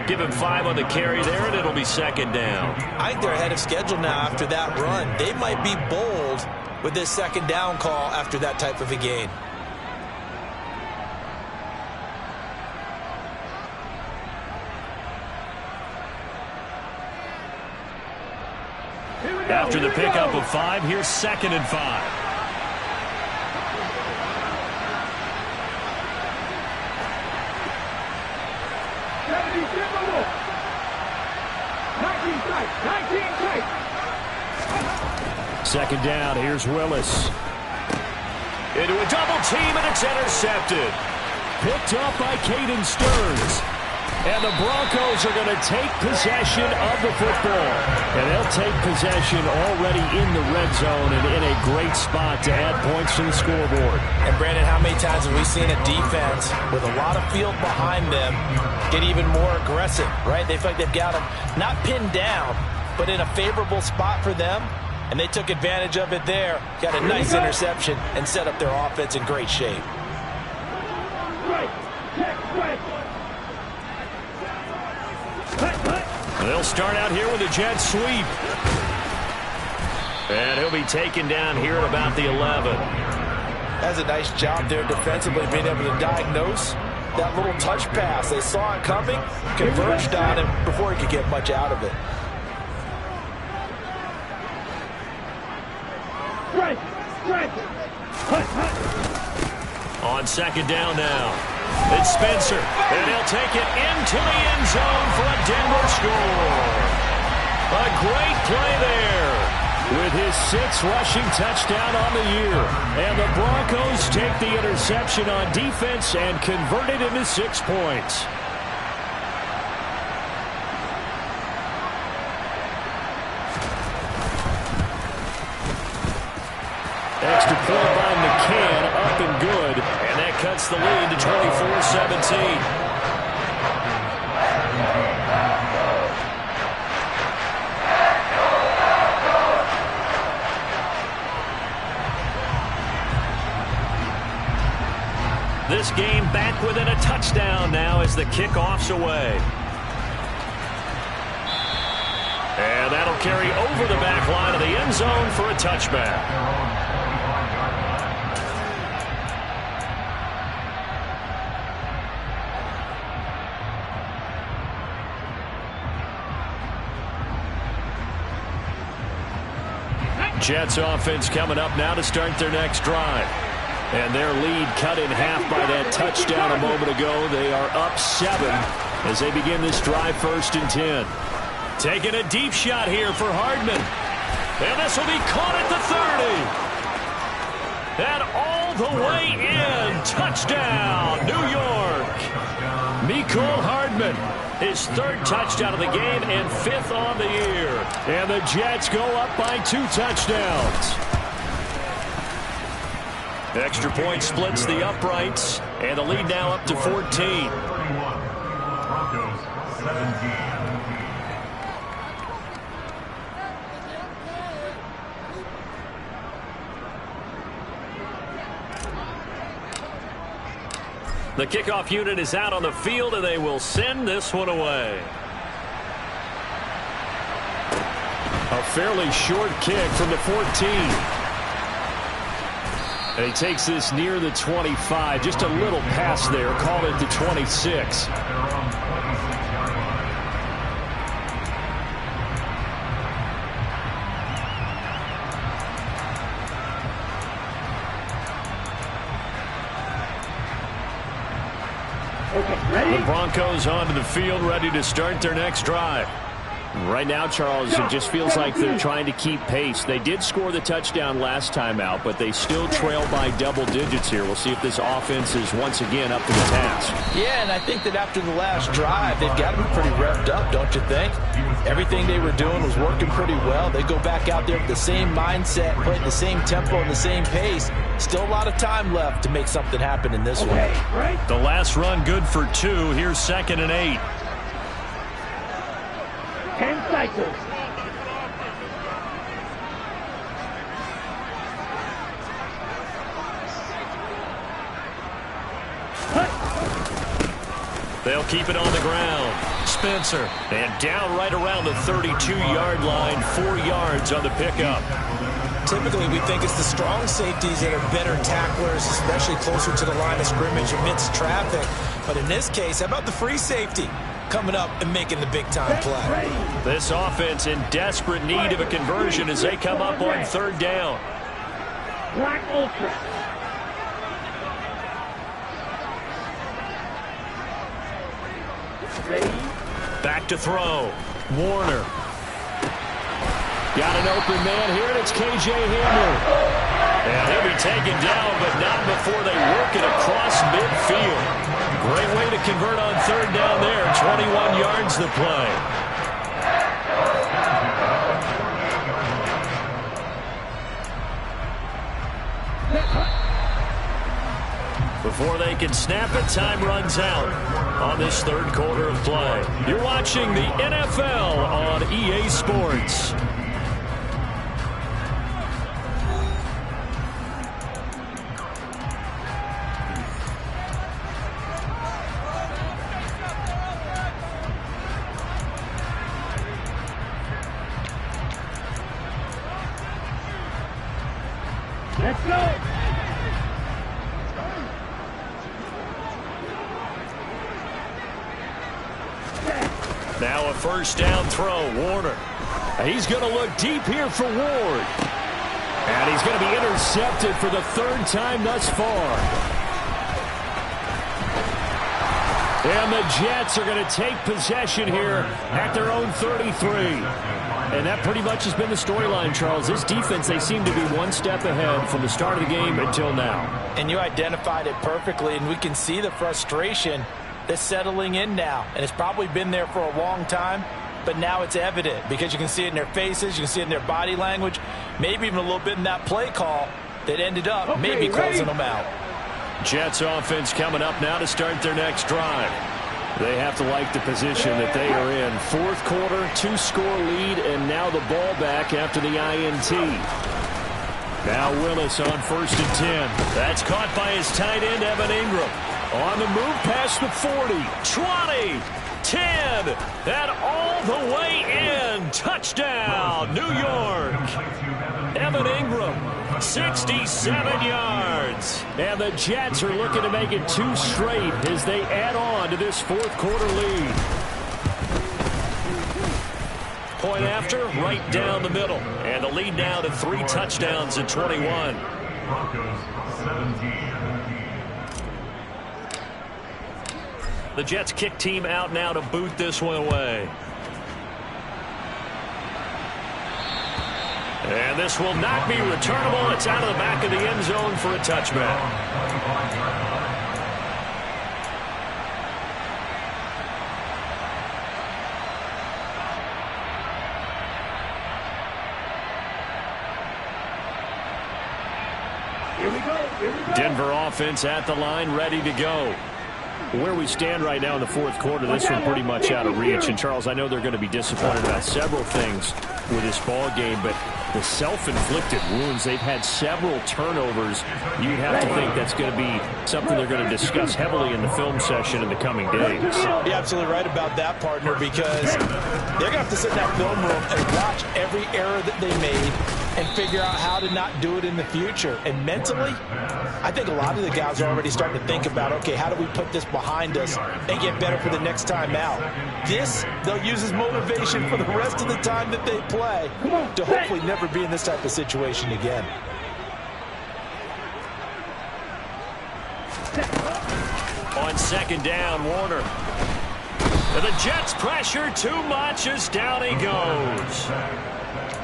Give him 5 on the carry there, and it'll be 2nd down. I think they're ahead of schedule now after that run. They might be bold with this 2nd down call after that type of a gain. After the pickup of 5, here's 2nd and 5. Second down, here's Willis. Into a double team, and it's intercepted. Picked up by Caden Stearns. And the Broncos are going to take possession of the football. And they'll take possession already in the red zone and in a great spot to add points to the scoreboard. And Brandon, how many times have we seen a defense with a lot of field behind them get even more aggressive, right? They feel like they've got them not pinned down, but in a favorable spot for them. And they took advantage of it there. Got a nice interception and set up their offense in great shape. They'll start out here with a jet sweep. And he'll be taken down here at about the 11. That's a nice job there defensively, being able to diagnose that little touch pass. They saw it coming, converged on him before he could get much out of it. On 2nd down now. It's Spencer. And he'll take it into the end zone for a Denver score. A great play there with his 6th rushing touchdown on the year. And the Broncos take the interception on defense and convert it into 6 points. Extra point by McCann, up and good. And that cuts the lead to 24-17. This game back within a touchdown now as the kickoff's away. And that'll carry over the back line of the end zone for a touchback. Jets offense coming up now to start their next drive. And their lead cut in half by that touchdown a moment ago. They are up 7 as they begin this drive 1st and 10. Taking a deep shot here for Hardman. And this will be caught at the 30. And all the way in. Touchdown, New York. Mecole Hardman. His 3rd touchdown of the game and 5th on the year. And the Jets go up by 2 touchdowns. Extra point splits the uprights. And the lead now up to 14. Broncos 17. The kickoff unit is out on the field, and they will send this one away. A fairly short kick from the 14. And he takes this near the 25. Just a little pass there. Call it the 26. The Broncos onto the field, ready to start their next drive. Right now, Charles, it just feels like they're trying to keep pace. They did score the touchdown last time out, but they still trail by double digits here. We'll see if this offense is once again up to the task. Yeah, and I think that after the last drive, they've got to be pretty revved up, don't you think? Everything they were doing was working pretty well. They go back out there with the same mindset, play at the same tempo and the same pace. Still a lot of time left to make something happen in this one. The last run good for 2. Here's 2nd and 8. 10 cycles. They'll keep it on the ground. Spencer, and down right around the 32-yard line, 4 yards on the pickup. Typically, we think it's the strong safeties that are better tacklers, especially closer to the line of scrimmage amidst traffic. But in this case, how about the free safety coming up and making the big-time play? This offense in desperate need of a conversion as they come up on 3rd down. Black Ultra. Back to throw. Warner. Got an open man here, and it's K.J. Hamler. And he'll be taken down, but not before they work it across midfield. Great way to convert on 3rd down there. 21 yards the play. Before they can snap it, time runs out on this 3rd quarter of play. You're watching the NFL on EA Sports. Let's go. Now a 1st down throw. Warner. He's going to look deep here for Ward. And he's going to be intercepted for the 3rd time thus far. And the Jets are going to take possession here at their own 33. And that pretty much has been the storyline, Charles. This defense, they seem to be one step ahead from the start of the game until now. And you identified it perfectly, and we can see the frustration that's settling in now. And it's probably been there for a long time, but now it's evident because you can see it in their faces, you can see it in their body language, maybe even a little bit in that play call that ended up maybe closing them out. Jets offense coming up now to start their next drive. They have to like the position that they are in. 4th quarter, 2-score lead, and now the ball back after the INT. Now Willis on 1st and 10. That's caught by his tight end, Evan Ingram. On the move past the 40, 20, 10, and all the way in. Touchdown, New York. Evan Ingram, 67 yards. And the Jets are looking to make it 2 straight as they add on to this 4th quarter lead. Point after, right down the middle. And the lead now to 3 touchdowns at 21. Broncos 17. The Jets kick team out now to boot this one away. And this will not be returnable. It's out of the back of the end zone for a touchback. Denver offense at the line, ready to go. Where we stand right now in the fourth quarter, this one pretty much out of reach. And, Charles, I know they're going to be disappointed about several things with this ball game, but the self-inflicted wounds, they've had several turnovers. You'd have to think that's going to be something they're going to discuss heavily in the film session in the coming days. You're absolutely right about that, partner, because they're going to have to sit in that film room and watch every error that they made and figure out how to not do it in the future. And mentally, I think a lot of the guys are already starting to think about, okay, how do we put this behind us and get better for the next time out? This, they'll use as motivation for the rest of the time that they play to hopefully never be in this type of situation again. On second down, Warner. And the Jets pressure too much as down he goes.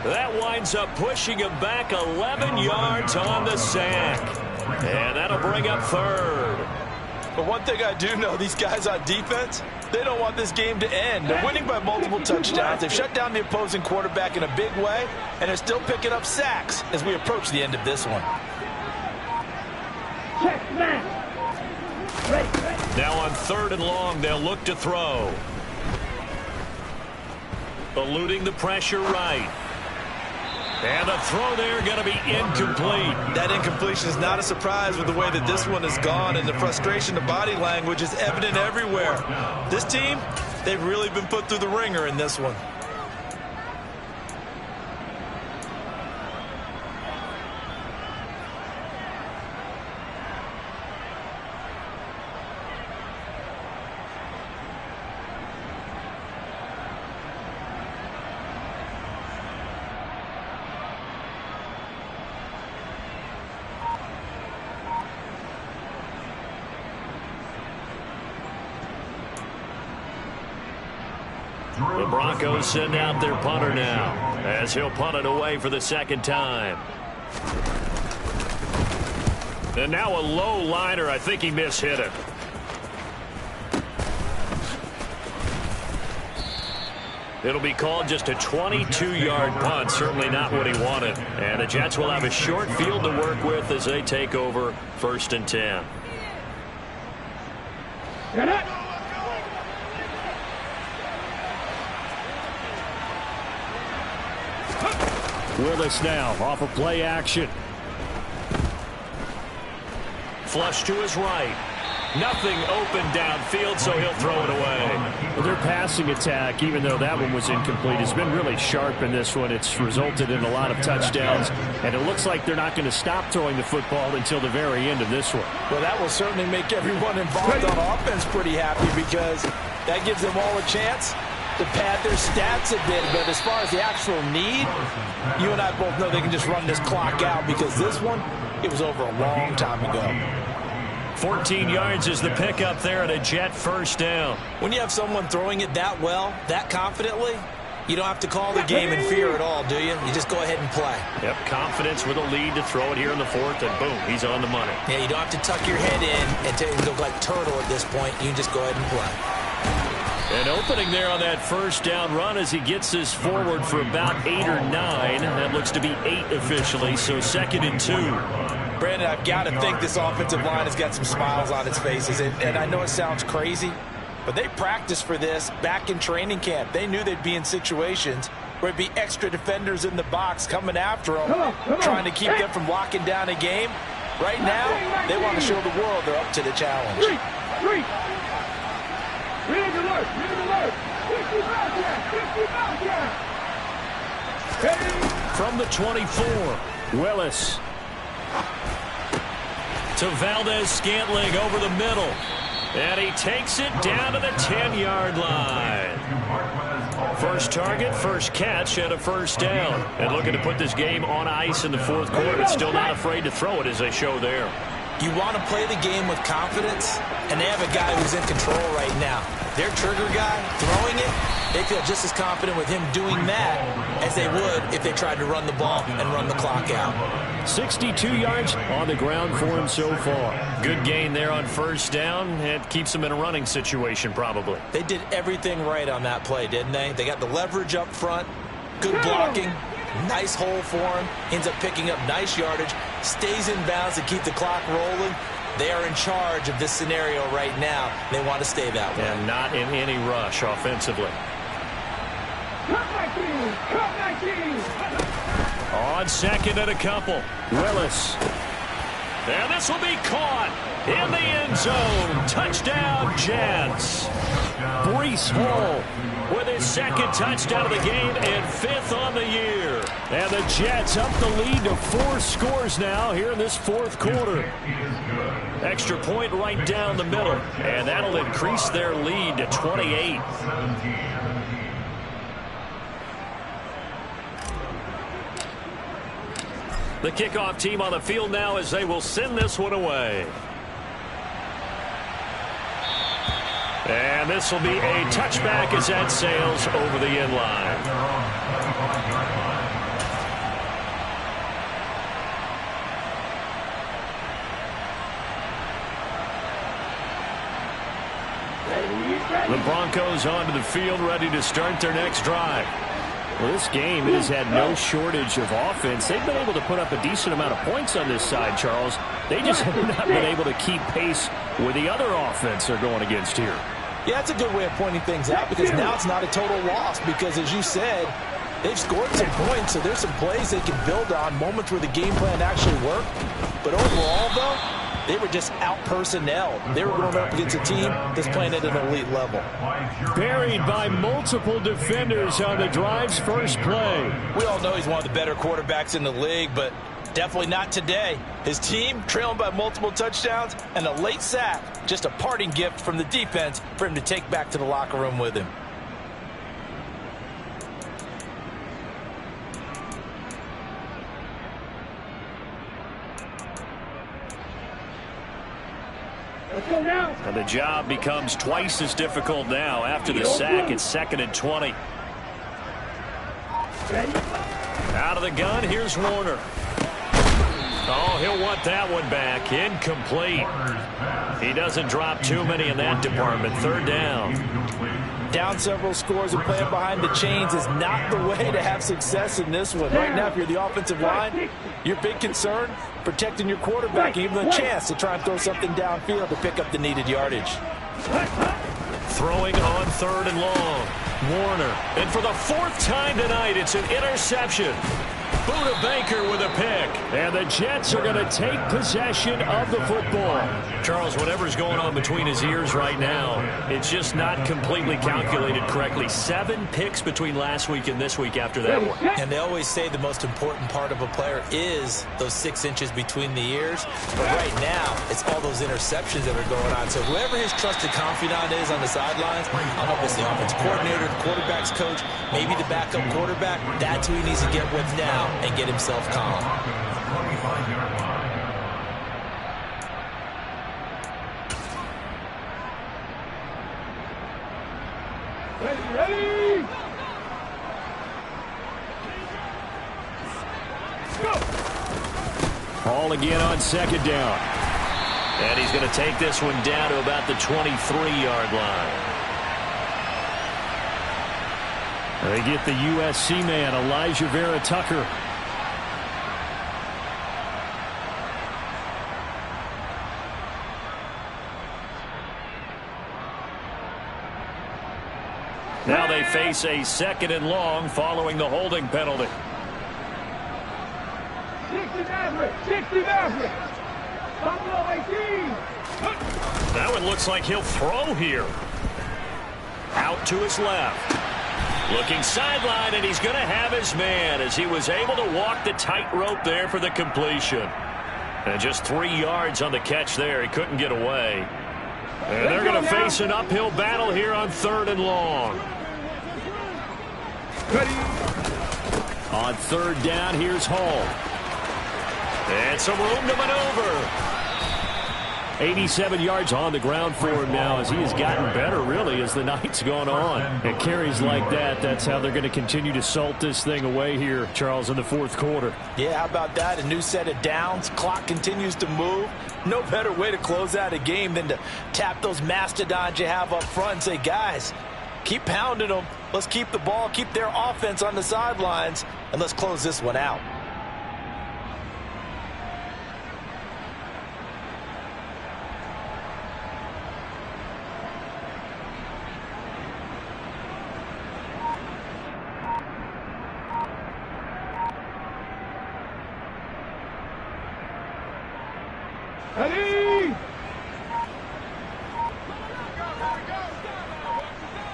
That winds up pushing him back 11 yards on the sack. And that'll bring up third. But one thing I do know, these guys on defense, they don't want this game to end. They're winning by multiple touchdowns. They've shut down the opposing quarterback in a big way, and they're still picking up sacks as we approach the end of this one. Now on third and long, they'll look to throw. Eluding the pressure right. And a throw there going to be incomplete. That incompletion is not a surprise with the way that this one has gone, and the frustration of body language is evident everywhere. This team, they've really been put through the ringer in this one. The Broncos send out their punter now as he'll punt it away for the second time. And now a low liner. I think he mishit it. It'll be called just a 22-yard punt. Certainly not what he wanted. And the Jets will have a short field to work with as they take over 1st and 10. Get it! Willis now off of play action. Flush to his right. Nothing open downfield, so he'll throw it away. Well, their passing attack, even though that one was incomplete, has been really sharp in this one. It's resulted in a lot of touchdowns, and it looks like they're not going to stop throwing the football until the very end of this one. Well, that will certainly make everyone involved on offense pretty happy, because that gives them all a chance to pad their stats a bit. But as far as the actual need, you and I both know they can just run this clock out, because this one, it was over a long time ago. 14 yards is the pickup there at a Jet first down. When you have someone throwing it that well, that confidently, you don't have to call the game in fear at all, do you? You just go ahead and play. Yep, confidence with a lead to throw it here in the fourth, and boom, he's on the money. Yeah, you don't have to tuck your head in and look like turtle at this point. You can just go ahead and play. And opening there on that first down run as he gets this forward for about 8 or 9. That looks to be 8 officially, so 2nd and 2. Brandon, I've got to think this offensive line has got some smiles on its faces. And I know it sounds crazy, but they practiced for this back in training camp. They knew they'd be in situations where it'd be extra defenders in the box coming after them, trying to keep them from locking down a game. Right now, they want to show the world they're up to the challenge. Red alert! Red alert! 50 back. From the 24, Willis to Valdez-Scantling over the middle. And he takes it down to the 10-yard line. First target, first catch, and a first down. And looking to put this game on ice in the fourth quarter, but still not afraid to throw it as they show there. You want to play the game with confidence, and they have a guy who's in control right now. Their trigger guy, throwing it, they feel just as confident with him doing that as they would if they tried to run the ball and run the clock out. 62 yards on the ground for him so far. Good gain there on first down. It keeps them in a running situation probably. They did everything right on that play, didn't they? They got the leverage up front, good blocking, nice hole for him, ends up picking up nice yardage, stays in bounds to keep the clock rolling. They are in charge of this scenario right now. They want to stay that way. And not in any rush offensively. On second and a couple. Willis. And this will be caught in the end zone. Touchdown, Jets. Breece Hall with his second touchdown of the game and 5th on the year. And the Jets up the lead to 4 scores now here in this 4th quarter. Extra point right down the middle. And that'll increase their lead to 28. The kickoff team on the field now as they will send this one away. And this will be a touchback as that sails over the end line. The Broncos onto the field, ready to start their next drive. Well, this game has had no shortage of offense. They've been able to put up a decent amount of points on this side, Charles. They just have not been able to keep pace with the other offense they're going against here. Yeah, that's a good way of pointing things out because now it's not a total loss because, as you said, they've scored some points, so there's some plays they can build on, moments where the game plan actually worked. But overall, though, they were just out-personnel. They were going up against a team that's playing at an elite level. Buried by multiple defenders on the drive's first play. We all know he's one of the better quarterbacks in the league, but definitely not today. His team trailing by multiple touchdowns and a late sack. Just a parting gift from the defense for him to take back to the locker room with him. And the job becomes twice as difficult now. After the sack, it's 2nd and 20. Out of the gun, here's Warner. Oh, he'll want that one back. Incomplete. He doesn't drop too many in that department. 3rd down. Down several scores and playing behind the chains is not the way to have success in this one. Right now, if you're the offensive line, your big concern, protecting your quarterback and giving him a chance to try and throw something downfield to pick up the needed yardage. Throwing on 3rd and long. Warner. And for the 4th time tonight, it's an interception. Buda Baker with a pick. And the Jets are going to take possession of the football. Charles, whatever's going on between his ears right now, it's just not completely calculated correctly. 7 picks between last week and this week after that one. And they always say the most important part of a player is those 6 inches between the ears. But right now, it's all those interceptions that are going on. So whoever his trusted confidant is on the sidelines, I don't know if it's the offensive coordinator, the quarterback's coach, maybe the backup quarterback, that's who he needs to get with now and get himself calm. Ready! Go! Hall again on 2nd down. And he's going to take this one down to about the 23-yard line. They get the USC man, Elijah Vera Tucker. Now they face a 2nd and long following the holding penalty. 60 Maverick! 60 Maverick! Buffalo 18! That one looks like he'll throw here. Out to his left. Looking sideline, and he's going to have his man as he was able to walk the tightrope there for the completion. And just 3 yards on the catch there. He couldn't get away. And they're going to face an uphill battle here on 3rd and long. On 3rd down, here's Hall. And some room to maneuver. 87 yards on the ground for him now as he has gotten better, really, as the night's gone on. And carries like that, that's how they're going to continue to salt this thing away here, Charles, in the 4th quarter. Yeah, how about that? A new set of downs. Clock continues to move. No better way to close out a game than to tap those mastodons you have up front and say, guys, keep pounding them. Let's keep the ball, keep their offense on the sidelines, and let's close this one out. Ready?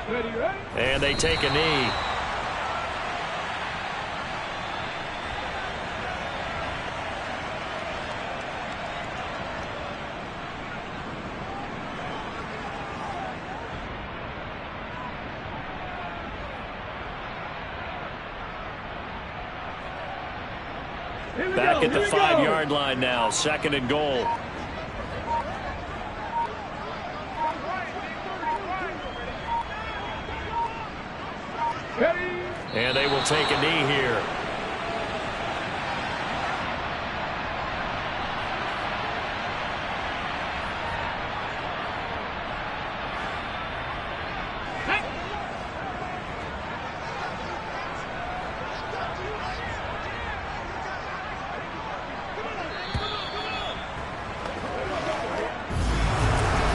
Ready? And they take a knee. Back at the 5-yard line now, 2nd and goal. And they will take a knee here.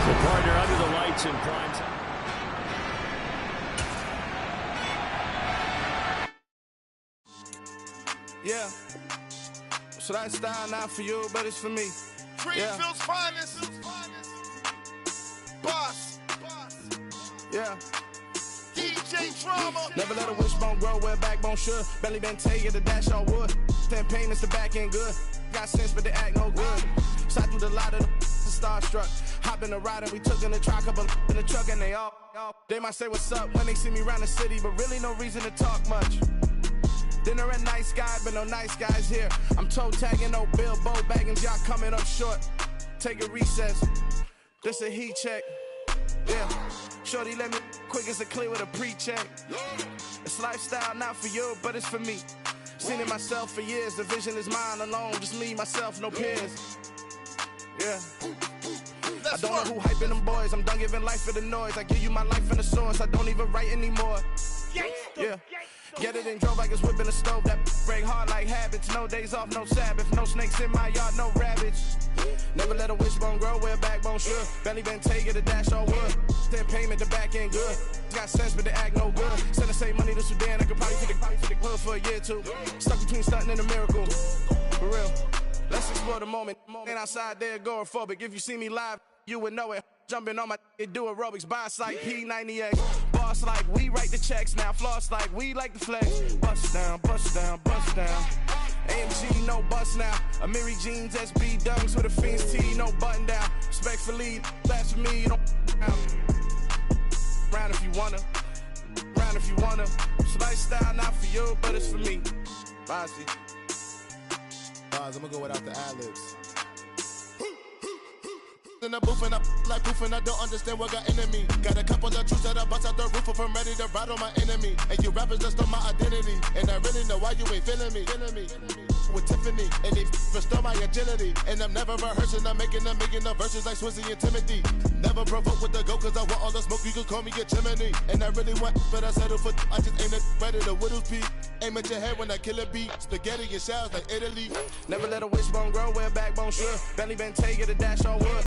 The partner under the lights in prime time. Yeah, so that style not for you, but it's for me. Greenfield's finest. Boss. Yeah. DJ Drama. Never let a wishbone grow where a backbone should. Belly been taking the dash all wood. 10 payments, the back end good. Got sense, but they act no good. Shot through the lot of the starstruck. Hop in the ride and we took in the truck, couple in the truck, and they might say what's up when they see me around the city, but really no reason to talk much. Dinner at nice guy, but no nice guys here. I'm toe tagging, no Bilbo baggins, y'all coming up short. Take a recess. This a heat check. Yeah. Shorty let me quick as a clear with a pre-check. It's lifestyle not for you, but it's for me. Seen it myself for years. The vision is mine alone. Just me, myself, no peers. Yeah. I don't know who hyping them boys. I'm done giving life for the noise. I give you my life in the source. I don't even write anymore. Yeah. Get it and drove like it's whipping a stove. That break hard like habits. No days off, no Sabbath. No snakes in my yard, no rabbits. Never let a wishbone grow where a backbone should. Belly been taking the dash all wood. 10 payment, the back end good. Got sense, but they act no good. Send the same money to Sudan. I could probably fit the hood for a year or two. Stuck between stunting and a miracle. For real. Let's explore the moment. Ain't outside there agoraphobic. If you see me live, you would know it. Jumping on my do aerobics, boss like P90X. Boss like we write the checks now. Floss like we like the flex. Bust down, bust down, bust down. AMG, no bust now. Amiri jeans, SB dunks with a Fiends T, no button down. Respectfully, that's for me, you don't round if you wanna. Round if you wanna. It's lifestyle not for you, but it's for me. Bossy. I'm gonna go without the ad-libs. In the booth and I like proof and I don't understand what got into me. Got a couple of truths that I bust out the roof if I'm ready to ride on my enemy. And you rappers just stole my identity. And I really know why you ain't feeling me. With Tiffany and they restore my agility. And I'm never rehearsing, I'm making a million of verses like Swizzy and Timothy. Never provoke with the go cause I want all the smoke, you can call me a chimney. And I really want, but I settle for I just aim it ready to Whittles Peak. Aim at your head when I kill a beat. Spaghetti and shells like Italy. Never let a wishbone grow where a backbone should. Belly been taking the dash all wood.